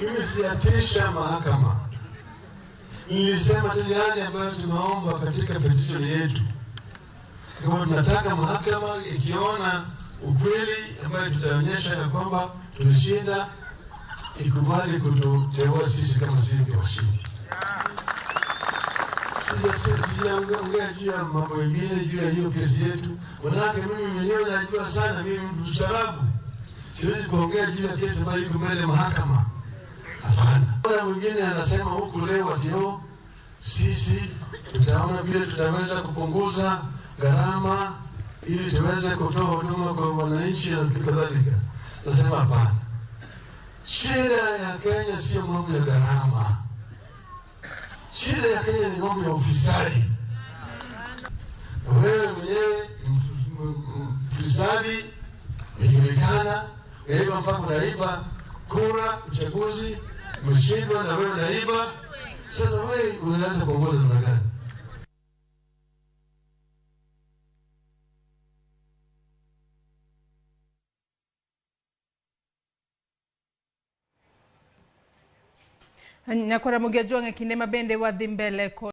Mimi siyatisha mahakama. Nilisema tu yale ambayo tunaomba katika petition yetu. Kama tunataka mahakama ikiona ukweli ambayo tutaonyesha ya kwamba tulishinda, ikubali kututeua sisi kama sisi washindi. Sijaongea juu ya mambo mengine juu ya hiyo kesi yetu. Wanawake mimi mwenyewe najua sana, mimi mtu mstaarabu. Siwezi kuongea juu ya kesi ambayo iko mbele mahakama. Hapana. Kuna mwingine anasema huku leo atio sisi tutaona vile tutaweza kupunguza gharama ili tuweze kutoa huduma kwa wananchi na kadhalika. Nasema hapana. Shida ya Kenya sio mambo ya gharama. Shida ya Kenya ni mambo ya ufisadi. Wewe mwenyewe mfisadi unajulikana, unaiba mpaka unaiba kura, uchaguzi, umeshindwa na wewe unaiba. Sasa wewe unaanza kuongoza namna gani? Nyakora Mugia Jwang'e kinde mabende wadhi mbele